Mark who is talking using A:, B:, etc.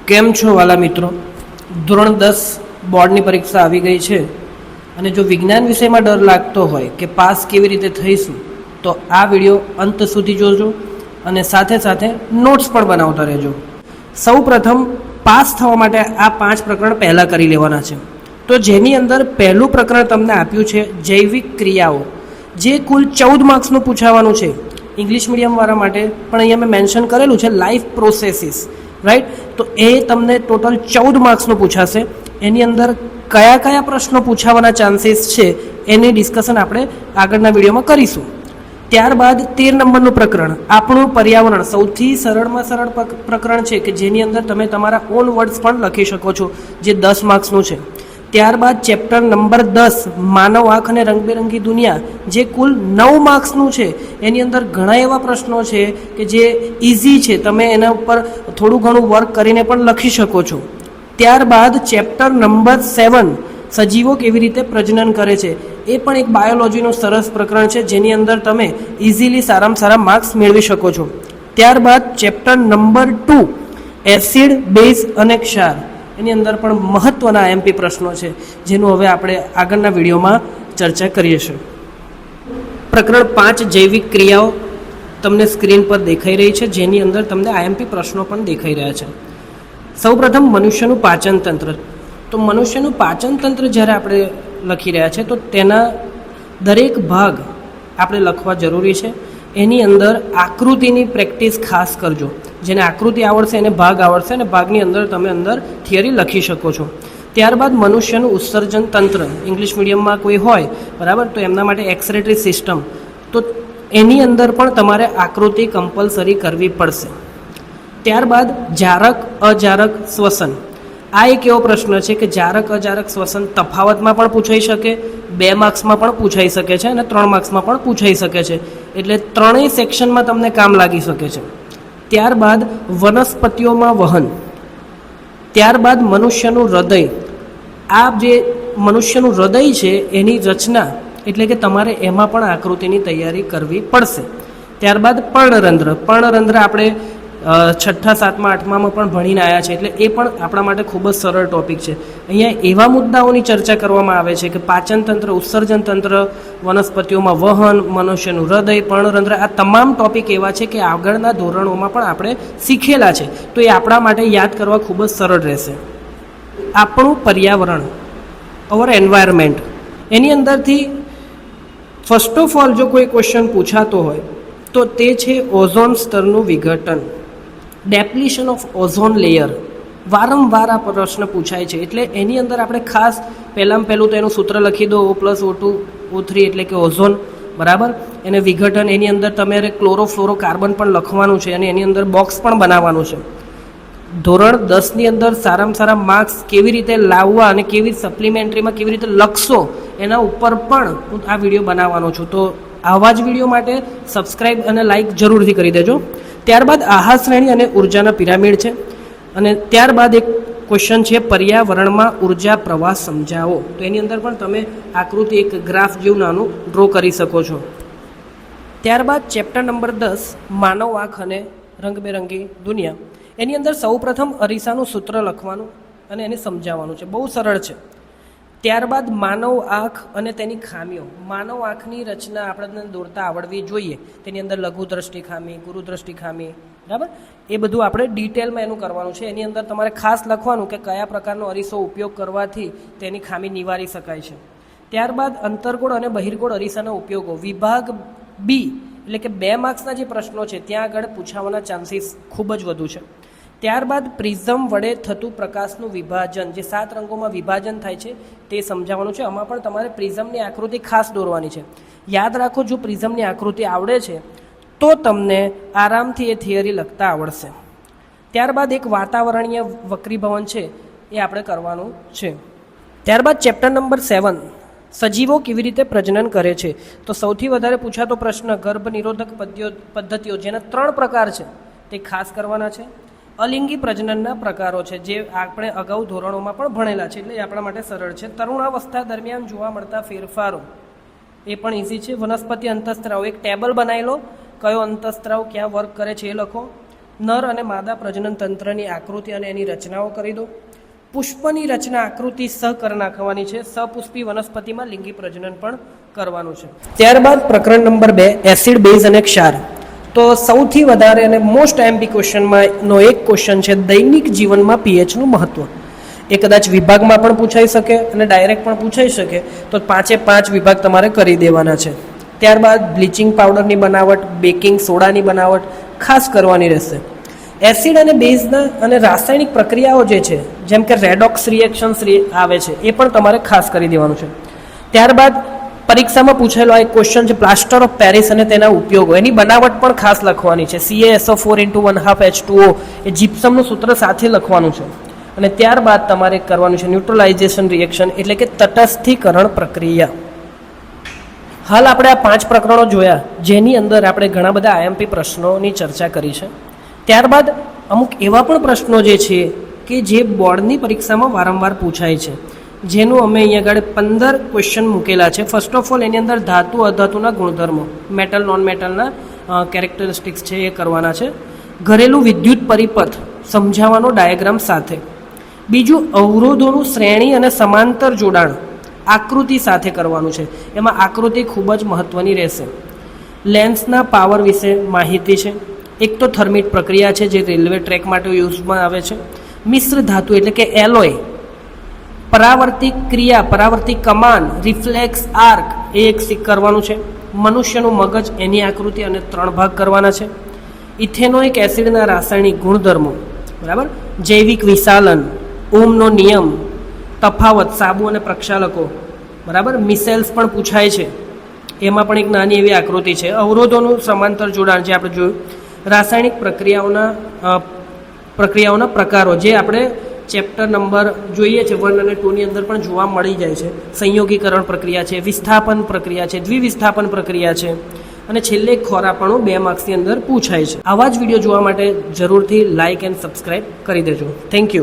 A: કેમ છો વાલા મિત્રો? ધોરણ 10 બોર્ડની પરીક્ષા આવી ગઈ છે અને જો વિજ્ઞાન વિષયમાં ડર લાગતો હોય કે પાસ કેવી રીતે થઈશું તો આ વિડીયો અંત સુધી જોજો અને સાથે સાથે નોટ્સ પણ બનાવતા રહેજો. સૌ પ્રથમ પાસ થવા માટે આ 5 પ્રકરણ પહેલાં કરી લેવાના છે. તો જેની અંદર પહેલું પ્રકરણ તમને આપ્યું છે જૈવિક ક્રિયાઓ, જે કુલ 14 માર્ક્સનું પૂછાવાનું છે. ઇંગ્લિશ મીડિયમવાળા માટે પણ અહીંયા મેં મેન્શન કરેલું છે લાઈફ પ્રોસેસીસ, રાઈટ? તો એ તમને ટોટલ 14 માર્ક્સનું પૂછાશે. એની અંદર કયા કયા પ્રશ્નો પૂછાવાના ચાન્સીસ છે એની ડિસ્કશન આપણે આગળના વિડીયોમાં કરીશું. ત્યારબાદ 13 નંબરનું પ્રકરણ આપણું પર્યાવરણ, સૌથી સરળમાં સરળ પ્રકરણ છે કે જેની અંદર તમે તમારા ઓન વર્ડ્સ પણ લખી શકો છો, જે 10 માર્ક્સનું છે. ત્યારબાદ ચેપ્ટર નંબર 10 માનવ આંખ અને રંગબેરંગી દુનિયા, જે કુલ 9 માર્ક્સનું છે. એની અંદર ઘણા એવા પ્રશ્નો છે કે જે ઇઝી છે, તમે એના ઉપર થોડું ઘણું વર્ક કરીને પણ લખી શકો છો. ત્યારબાદ ચેપ્ટર નંબર 7 સજીવો કેવી રીતે પ્રજનન કરે છે, એ પણ એક બાયોલોજીનું સરસ પ્રકરણ છે જેની અંદર તમે ઇઝીલી સારામાં સારા માર્ક્સ મેળવી શકો છો. ત્યારબાદ ચેપ્ટર નંબર 2 એસિડ, બેઝ અને ક્ષાર, એની અંદર પણ મહત્ત્વના એમપી પ્રશ્નો છે જેનું હવે આપણે આગળના વિડીયોમાં ચર્ચા કરીશું. પ્રકરણ 5 જૈવિક ક્રિયાઓ તમને સ્ક્રીન પર દેખાઈ રહી છે, જેની અંદર તમને આઈએમપી પ્રશ્નો પણ દેખાઈ રહ્યા છે. સૌપ્રથમ મનુષ્યનું પાચન તંત્ર. તો મનુષ્યનું પાચન તંત્ર જ્યારે આપણે લખી રહ્યા છે તો તેના દરેક ભાગ આપણે લખવા જરૂરી છે. એની અંદર આકૃતિની પ્રેક્ટિસ ખાસ કરજો. જેને આકૃતિ આવડશે એને ભાગ આવડશે અને ભાગની અંદર તમે અંદર થિયરી લખી શકો છો. ત્યારબાદ મનુષ્યનું ઉત્સર્જન તંત્ર, ઇંગ્લિશ મીડિયમમાં કોઈ હોય બરાબર તો એમના માટે એક્સક્રેટરી સિસ્ટમ, તો એની અંદર પણ તમારે આકૃતિ કમ્પલસરી કરવી પડશે. ત્યારબાદ જારક અજારક શ્વસન. આ એક એવો પ્રશ્ન છે કે જારક અજારક શ્વસન તફાવતમાં પણ પૂછાઈ શકે, 2 માર્ક્સમાં પણ પૂછાઈ શકે છે અને 3 માર્ક્સમાં પણ પૂછાઈ શકે છે. એટલે ત્રણેય સેક્શનમાં તમને કામ લાગી શકે છે. ત્યારબાદ વનસ્પતિઓમાં વહન. ત્યારબાદ મનુષ્યનું હૃદય. આ જે મનુષ્યનું હૃદય છે એની રચના, એટલે કે તમારે એમાં પણ આકૃતિની તૈયારી કરવી પડશે. ત્યારબાદ પર્ણરંધ્ર. પર્ણરંધ્ર આપણે 6ઠ્ઠા 7મા 8મામાં પણ ભણીને આવ્યા છે, એટલે એ પણ આપણા માટે ખૂબ જ સરળ ટોપિક છે. અહીંયા એવા મુદ્દાઓની ચર્ચા કરવામાં આવે છે કે પાચન તંત્ર, ઉત્સર્જન તંત્ર, વનસ્પતિઓમાં વહન, મનુષ્યનું હૃદય, પર્ણરંધ્ર, આ તમામ ટોપિક એવા છે કે આગળના ધોરણોમાં પણ આપણે શીખેલા છે, તો એ આપણા માટે યાદ કરવા ખૂબ જ સરળ રહેશે. આપણું પર્યાવરણ, અવર એન્વાયરમેન્ટ, એની અંદરથી ફર્સ્ટ ઓફ ઓલ જો કોઈ ક્વેશ્ચન પૂછાતો હોય તો તે છે ઓઝોન સ્તરનું વિઘટન, ડેપ્લીશન ઓફ ઓઝોન લેયર. વારંવાર આ પ્રશ્ન પૂછાય છે, એટલે એની અંદર આપણે ખાસ પહેલું તો એનું સૂત્ર લખી દો, O+O2 O3 એટલે કે ઓઝોન, બરાબર. એને વિઘટન, એની અંદર તમારે ક્લોરોફ્લોરોકાર્બન પણ લખવાનું છે અને એની અંદર બોક્સ પણ બનાવવાનું છે. ધોરણ 10ની અંદર સારામાં સારા માર્ક્સ કેવી રીતે લાવવા અને કેવી સપ્લિમેન્ટરીમાં કેવી રીતે લખશો એના ઉપર પણ હું આ વિડીયો બનાવવાનો છું. તો આવા જ વિડીયો માટે સબસ્ક્રાઈબ અને લાઇક જરૂરથી કરી દેજો. ત્યારબાદ આહાર શ્રેણી અને ઉર્જાના પિરામિડ છે. અને ત્યારબાદ એક ક્વેશ્ચન છે પર્યાવરણમાં ઉર્જા પ્રવાહ સમજાવો. તો એની અંદર પણ તમે આકૃતિ, એક ગ્રાફ જેવું નાનું ડ્રો કરી શકો છો. ત્યારબાદ ચેપ્ટર નંબર 10 માનવ આંખ અને રંગબેરંગી દુનિયા. એની અંદર સૌપ્રથમ અરીસાનું સૂત્ર લખવાનું અને એને સમજાવવાનું છે, બહુ સરળ છે. ત્યારબાદ માનવ આંખ અને તેની ખામીઓ. માનવ આંખની રચના આપણને દોરતા આવડવી જોઈએ. તેની અંદર લઘુ દ્રષ્ટિ ખામી, ગુરુ દ્રષ્ટિ ખામી, બરાબર, એ બધું આપણે ડિટેલમાં એનું કરવાનું છે. એની અંદર તમારે ખાસ લખવાનું કે કયા પ્રકારનો અરીસો ઉપયોગ કરવાથી તેની ખામી નિવારી શકાય છે. ત્યારબાદ અંતર્ગોળ અને બહિર્ગોળ અરીસાના ઉપયોગો. વિભાગ બી એટલે કે 2 માર્ક્સના જે પ્રશ્નો છે ત્યાં આગળ પૂછાવાના ચાન્સીસ ખૂબ જ વધુ છે. ત્યારબાદ પ્રિઝમ વડે થતું પ્રકાશનું વિભાજન, જે 7 રંગોમાં વિભાજન થાય છે તે સમજાવવાનું છે. આમાં પણ તમારે પ્રિઝમની આકૃતિ ખાસ દોરવાની છે. યાદ રાખો, જો પ્રિઝમની આકૃતિ આવડે છે તો તમને આરામથી એ થિયરી લખતા આવડશે. ત્યારબાદ એક વાતાવરણીય વક્રીભવન છે, એ આપણે કરવાનું છે. ત્યારબાદ ચેપ્ટર નંબર 7 સજીવો કેવી રીતે પ્રજનન કરે છે. તો સૌથી વધારે પૂછાતો પ્રશ્ન ગર્ભ નિરોધક પદ્ધતિઓ, જેના 3 પ્રકાર છે તે ખાસ કરવાના છે. અલિંગી પ્રજનનના પ્રકારો છે, જે આપણે અગાઉ ધોરણોમાં પણ ભણેલા છે, એટલે એ આપણા માટે સરળ છે. તરુણાવસ્થા દરમિયાન જોવા મળતા ફેરફારો, એ પણ ઇઝી છે. વનસ્પતિ અંતઃસ્ત્રાવ, એક ટેબલ બનાવી લો, કયો અંતઃસ્ત્રાવ ક્યાં વર્ક કરે છે એ લખો. નર અને માદા પ્રજનન તંત્રની આકૃતિ અને એની રચનાઓ કરી દો. પુષ્પની રચના આકૃતિ સ કરી નાખવાની છે. સપુષ્પી વનસ્પતિમાં લિંગી પ્રજનન પણ કરવાનું છે. ત્યારબાદ પ્રકરણ નંબર 2 એસિડ બેઝ અને ક્ષાર. તો સૌથી વધારે અને મોસ્ટ એમપી ક્વેશ્ચનમાંનો એક ક્વેશ્ચન છે દૈનિક જીવનમાં પીએચનું મહત્વ. એ કદાચ વિભાગમાં પણ પૂછાઈ શકે અને ડાયરેક્ટ પણ પૂછાઈ શકે, તો 5 વિભાગ તમારે કરી દેવાના છે. ત્યારબાદ બ્લીચિંગ પાવડરની બનાવટ, બેકિંગ સોડાની બનાવટ ખાસ કરવાની રહેશે. એસિડ અને બેઝના અને રાસાયણિક પ્રક્રિયાઓ જે છે, જેમ કે રેડોક્સ રિએક્શન્સ આવે છે, એ પણ તમારે ખાસ કરી દેવાનું છે. ત્યારબાદ પરીક્ષામાં પૂછેલો એક ક્વેશ્ચન છે પ્લાસ્ટર ઓફ પેરિસ અને તેના ઉપયોગો. એની બનાવટ પણ ખાસ લખવાની છે. CaSO4 × 1/2 H2O એ જીપ્સમનું સૂત્ર સાથે લખવાનું છે. અને ત્યારબાદ તમારે કરવાનું છે ન્યુટ્રલાઇઝેશન રિએક્શન, એટલે કે તટસ્થીકરણ પ્રક્રિયા. હાલ આપણે આ 5 પ્રકરણો જોયા, જેની અંદર આપણે ઘણા બધા IMP પ્રશ્નોની ચર્ચા કરી છે. ત્યારબાદ અમુક એવા પણ પ્રશ્નો જે છે કે જે બોર્ડની પરીક્ષામાં વારંવાર પૂછાય છે, જેનું અમે અહીંયા આગળ 15 ક્વેશ્ચન મૂકેલા છે. ફર્સ્ટ ઓફ ઓલ એની અંદર ધાતુ અધાતુના ગુણધર્મો, મેટલ નોન મેટલના કેરેક્ટરિસ્ટિક્સ છે એ કરવાના છે. ઘરેલું વિદ્યુત પરિપથ સમજાવવાનો ડાયાગ્રામ સાથે. બીજું અવરોધોનું શ્રેણી અને સમાંતર જોડાણ આકૃતિ સાથે કરવાનું છે. એમાં આકૃતિ ખૂબ જ મહત્ત્વની રહેશે. લેન્સના પાવર વિશે માહિતી છે. એક તો થર્મિટ પ્રક્રિયા છે જે રેલવે ટ્રેક માટે યુઝમાં આવે છે. મિશ્ર ધાતુ એટલે કે એલોય, પરાવર્તિત ક્રિયા, પરાવર્તિત કમાન, રિફ્લેક્સ આર્ક એ એક કરવાનું છે. મનુષ્યનું મગજ, એની આકૃતિ અને 3 ભાગ કરવાના છે. ઇથેનોઇક એસિડના રાસાયણિક ગુણધર્મો, બરાબર, જૈવિક વિશાલન, ઓમનો નિયમ, તફાવત, સાબુ અને પ્રક્ષાલકો, બરાબર, મિસેલ્સ પણ પૂછાય છે, એમાં પણ એક નાની એવી આકૃતિ છે. અવરોધોનું સમાંતર જોડાણ જે આપણે જોયું. રાસાયણિક પ્રક્રિયાઓના પ્રકારો જે આપણે ચેપ્ટર નંબર જોઈએ છે 1 અને 2 ની અંદર પણ જોવા મળી જાય છે. સંયોગીકરણ પ્રક્રિયા છે, વિસ્થાપન પ્રક્રિયા છે, દ્વિવિસ્થાપન પ્રક્રિયા છે, અને છેલ્લે ખોરાપણું 2 માર્ક્સની અંદર પૂછાય છે. આવા જ વિડીયો જોવા માટે જરૂરથી લાઇક એન્ડ સબસ્ક્રાઈબ કરી દેજો. Thank you.